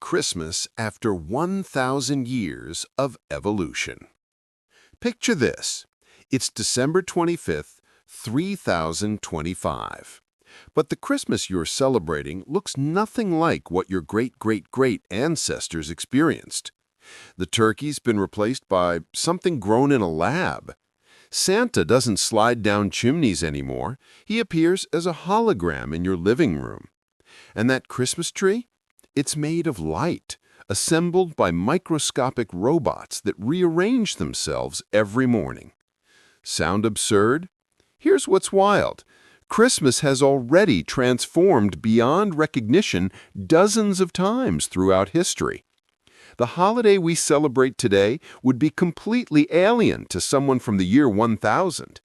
Christmas after 1,000 years of evolution. Picture this. It's December 25th, 3025. But the Christmas you're celebrating looks nothing like what your great-great-great ancestors experienced. The turkey's been replaced by something grown in a lab. Santa doesn't slide down chimneys anymore. He appears as a hologram in your living room. And that Christmas tree? It's made of light, assembled by microscopic robots that rearrange themselves every morning. Sound absurd? Here's what's wild. Christmas has already transformed beyond recognition dozens of times throughout history. The holiday we celebrate today would be completely alien to someone from the year 1000.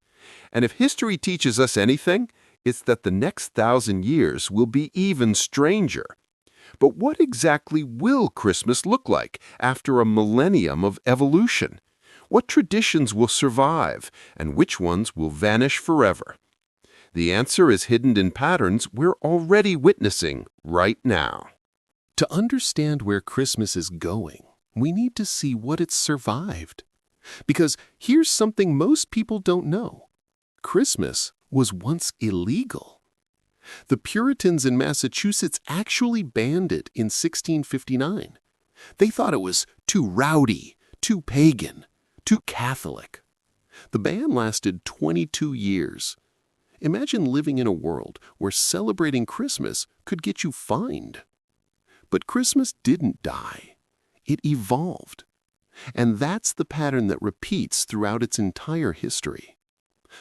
And if history teaches us anything, it's that the next 1,000 years will be even stranger. But what exactly will Christmas look like after a millennium of evolution? What traditions will survive, and which ones will vanish forever? The answer is hidden in patterns we're already witnessing right now. To understand where Christmas is going, we need to see what it's survived. Because here's something most people don't know. Christmas was once illegal. The Puritans in Massachusetts actually banned it in 1659. They thought it was too rowdy, too pagan, too Catholic. The ban lasted 22 years. Imagine living in a world where celebrating Christmas could get you fined. But Christmas didn't die. It evolved. And that's the pattern that repeats throughout its entire history.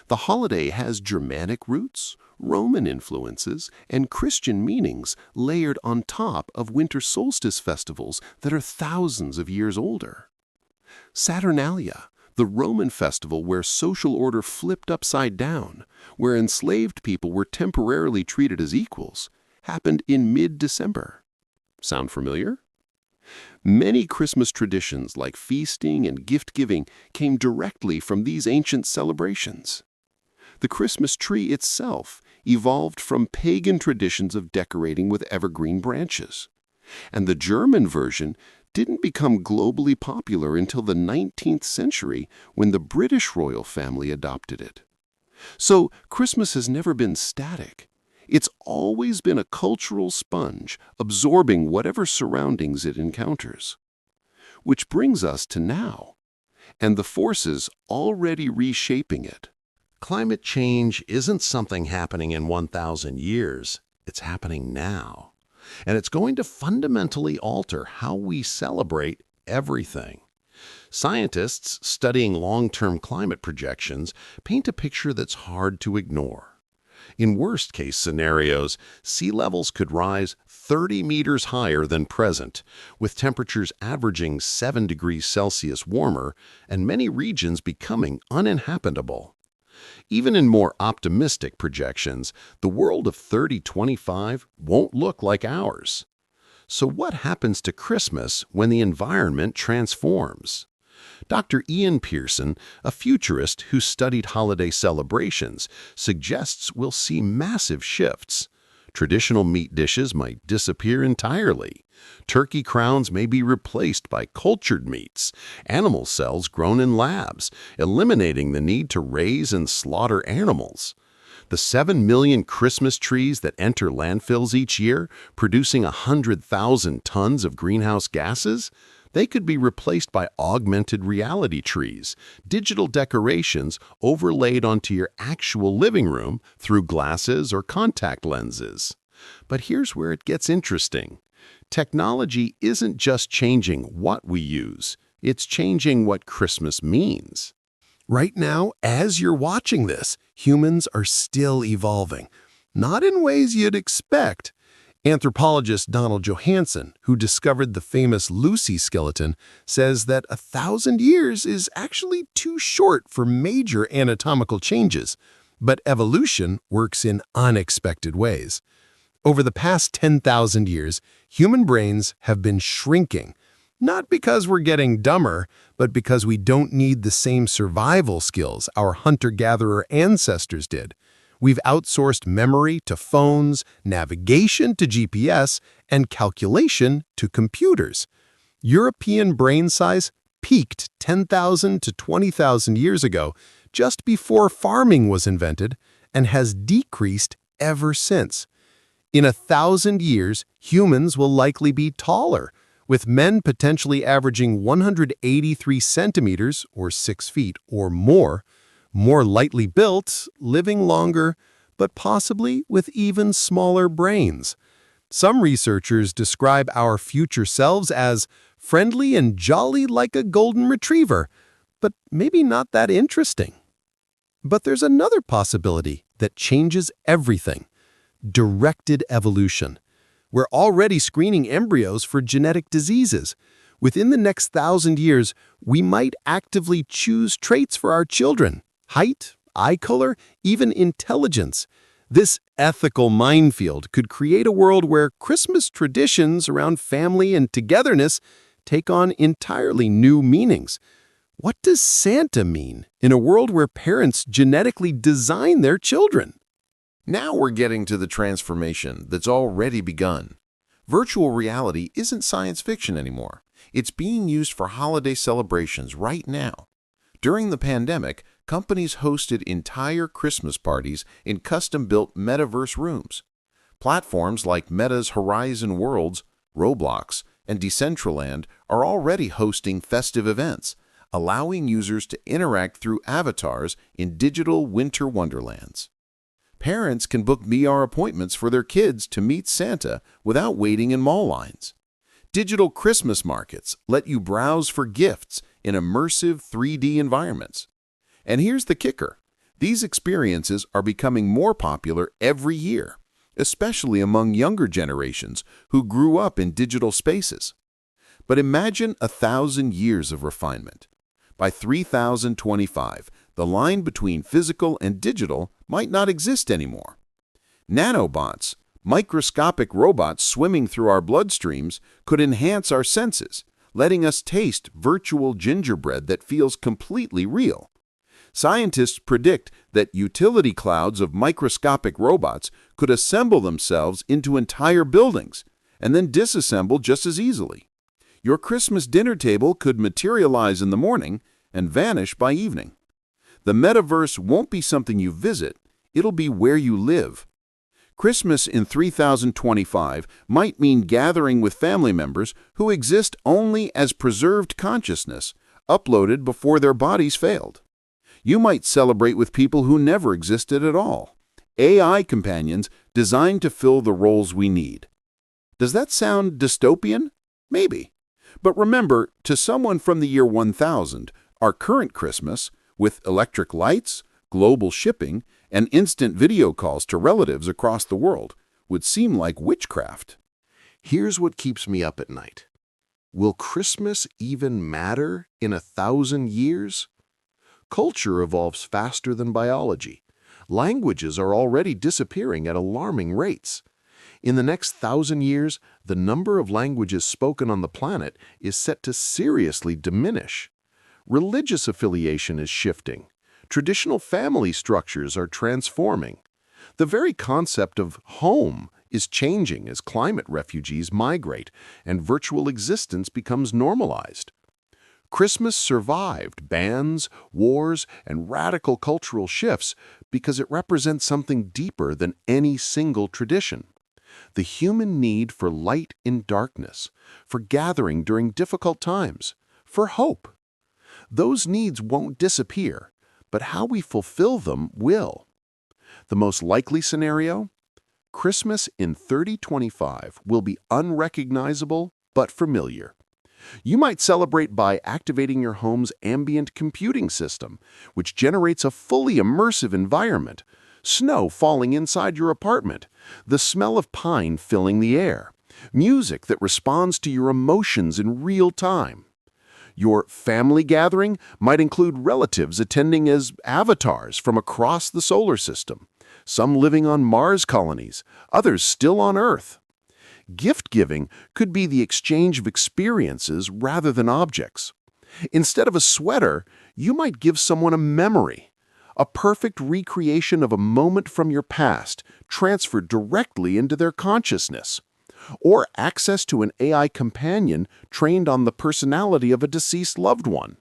The holiday has Germanic roots, Roman influences, and Christian meanings layered on top of winter solstice festivals that are thousands of years older. Saturnalia, the Roman festival where social order flipped upside down, where enslaved people were temporarily treated as equals, happened in mid-December. Sound familiar? Many Christmas traditions like feasting and gift-giving came directly from these ancient celebrations. The Christmas tree itself evolved from pagan traditions of decorating with evergreen branches. And the German version didn't become globally popular until the 19th century when the British royal family adopted it. So Christmas has never been static. It's always been a cultural sponge, absorbing whatever surroundings it encounters. Which brings us to now, and the forces already reshaping it. Climate change isn't something happening in 1,000 years. It's happening now. And it's going to fundamentally alter how we celebrate everything. Scientists studying long-term climate projections paint a picture that's hard to ignore. In worst-case scenarios, sea levels could rise 30 meters higher than present, with temperatures averaging 7 degrees Celsius warmer and many regions becoming uninhabitable. Even in more optimistic projections, the world of 3025 won't look like ours. So what happens to Christmas when the environment transforms? Dr. Ian Pearson, a futurist who studied holiday celebrations, suggests we'll see massive shifts. Traditional meat dishes might disappear entirely. Turkey crowns may be replaced by cultured meats, animal cells grown in labs, eliminating the need to raise and slaughter animals. The 7 million Christmas trees that enter landfills each year, producing 100,000 tons of greenhouse gases, they could be replaced by augmented reality trees, digital decorations overlaid onto your actual living room through glasses or contact lenses. But here's where it gets interesting. Technology isn't just changing what we use, it's changing what Christmas means. Right now, as you're watching this, humans are still evolving. Not in ways you'd expect. Anthropologist Donald Johanson, who discovered the famous Lucy skeleton, says that 1,000 years is actually too short for major anatomical changes, but evolution works in unexpected ways. Over the past 10,000 years, human brains have been shrinking, not because we're getting dumber, but because we don't need the same survival skills our hunter-gatherer ancestors did. We've outsourced memory to phones, navigation to GPS, and calculation to computers. European brain size peaked 10,000 to 20,000 years ago, just before farming was invented, and has decreased ever since. In 1,000 years, humans will likely be taller, with men potentially averaging 183 centimeters, or 6 feet, or more lightly built, living longer, but possibly with even smaller brains. Some researchers describe our future selves as friendly and jolly like a golden retriever, but maybe not that interesting. But there's another possibility that changes everything: directed evolution. We're already screening embryos for genetic diseases. Within the next 1,000 years, we might actively choose traits for our children: height, eye color, even intelligence. This ethical minefield could create a world where Christmas traditions around family and togetherness take on entirely new meanings. What does Santa mean in a world where parents genetically design their children? Now we're getting to the transformation that's already begun. Virtual reality isn't science fiction anymore. It's being used for holiday celebrations right now. During the pandemic, companies hosted entire Christmas parties in custom-built Metaverse rooms. Platforms like Meta's Horizon Worlds, Roblox, and Decentraland are already hosting festive events, allowing users to interact through avatars in digital winter wonderlands. Parents can book VR appointments for their kids to meet Santa without waiting in mall lines. Digital Christmas markets let you browse for gifts in immersive 3D environments. And here's the kicker: these experiences are becoming more popular every year, especially among younger generations who grew up in digital spaces. But imagine 1,000 years of refinement. By 3025, the line between physical and digital might not exist anymore. Nanobots, microscopic robots swimming through our bloodstreams, could enhance our senses, letting us taste virtual gingerbread that feels completely real. Scientists predict that utility clouds of microscopic robots could assemble themselves into entire buildings and then disassemble just as easily. Your Christmas dinner table could materialize in the morning and vanish by evening. The metaverse won't be something you visit, it'll be where you live. Christmas in 3025 might mean gathering with family members who exist only as preserved consciousness, uploaded before their bodies failed. You might celebrate with people who never existed at all, AI companions designed to fill the roles we need. Does that sound dystopian? Maybe. But remember, to someone from the year 1000, our current Christmas, with electric lights, global shipping, and instant video calls to relatives across the world, would seem like witchcraft. Here's what keeps me up at night. Will Christmas even matter in 1,000 years? Culture evolves faster than biology. Languages are already disappearing at alarming rates. In the next 1,000 years, the number of languages spoken on the planet is set to seriously diminish. Religious affiliation is shifting. Traditional family structures are transforming. The very concept of home is changing as climate refugees migrate and virtual existence becomes normalized. Christmas survived bans, wars, and radical cultural shifts because it represents something deeper than any single tradition. The human need for light in darkness, for gathering during difficult times, for hope. Those needs won't disappear, but how we fulfill them will. The most likely scenario? Christmas in 3025 will be unrecognizable but familiar. You might celebrate by activating your home's ambient computing system, which generates a fully immersive environment. Snow falling inside your apartment, the smell of pine filling the air, music that responds to your emotions in real time. Your family gathering might include relatives attending as avatars from across the solar system, some living on Mars colonies, others still on Earth. Gift-giving could be the exchange of experiences rather than objects. Instead of a sweater, you might give someone a memory, a perfect recreation of a moment from your past transferred directly into their consciousness, or access to an AI companion trained on the personality of a deceased loved one.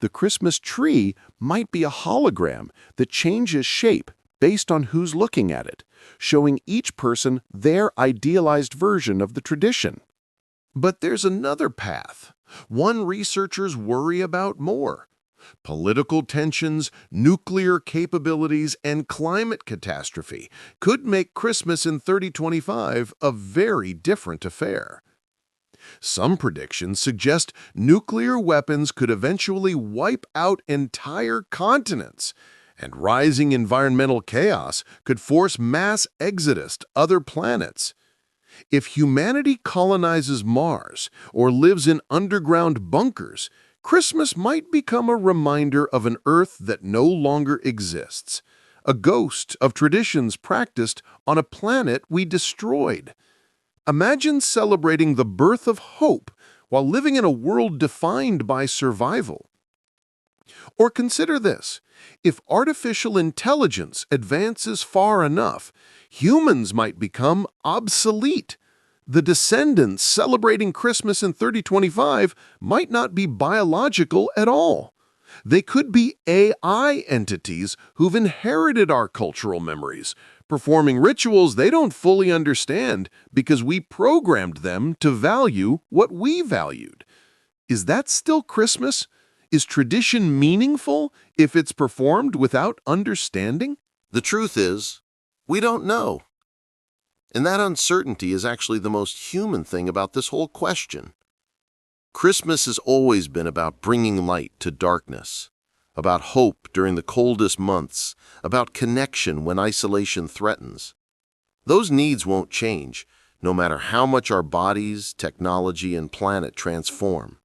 The Christmas tree might be a hologram that changes shape based on who's looking at it, showing each person their idealized version of the tradition. But there's another path, one researchers worry about more. Political tensions, nuclear capabilities, and climate catastrophe could make Christmas in 3025 a very different affair. Some predictions suggest nuclear weapons could eventually wipe out entire continents, and rising environmental chaos could force mass exodus to other planets. If humanity colonizes Mars or lives in underground bunkers, Christmas might become a reminder of an Earth that no longer exists, a ghost of traditions practiced on a planet we destroyed. Imagine celebrating the birth of hope while living in a world defined by survival. Or consider this: if artificial intelligence advances far enough, humans might become obsolete. The descendants celebrating Christmas in 3025 might not be biological at all. They could be AI entities who've inherited our cultural memories, performing rituals they don't fully understand because we programmed them to value what we valued. Is that still Christmas? Is tradition meaningful if it's performed without understanding? The truth is, we don't know. And that uncertainty is actually the most human thing about this whole question. Christmas has always been about bringing light to darkness, about hope during the coldest months, about connection when isolation threatens. Those needs won't change, no matter how much our bodies, technology, and planet transform.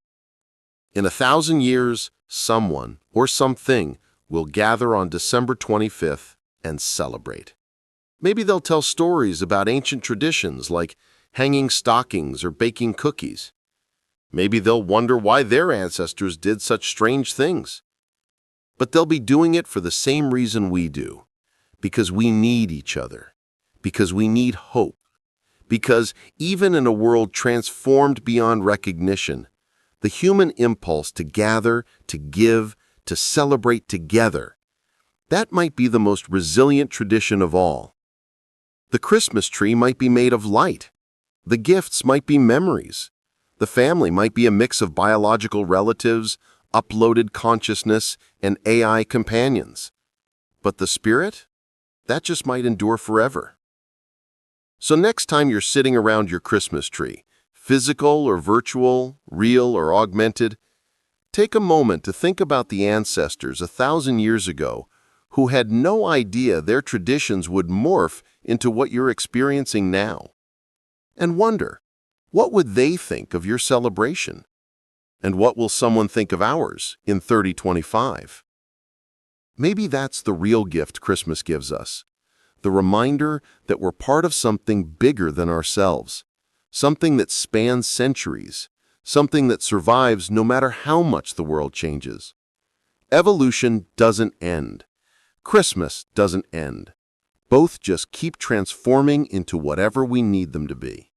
In 1,000 years, someone or something will gather on December 25th and celebrate. Maybe they'll tell stories about ancient traditions like hanging stockings or baking cookies. Maybe they'll wonder why their ancestors did such strange things. But they'll be doing it for the same reason we do, because we need each other, because we need hope, because even in a world transformed beyond recognition, the human impulse to gather, to give, to celebrate together, that might be the most resilient tradition of all. The Christmas tree might be made of light. The gifts might be memories. The family might be a mix of biological relatives, uploaded consciousness, and AI companions. But the spirit? That just might endure forever. So next time you're sitting around your Christmas tree, physical or virtual, real or augmented, take a moment to think about the ancestors 1,000 years ago who had no idea their traditions would morph into what you're experiencing now. And wonder, what would they think of your celebration? And what will someone think of ours in 3025? Maybe that's the real gift Christmas gives us, the reminder that we're part of something bigger than ourselves, something that spans centuries, something that survives no matter how much the world changes. Evolution doesn't end. Christmas doesn't end. Both just keep transforming into whatever we need them to be.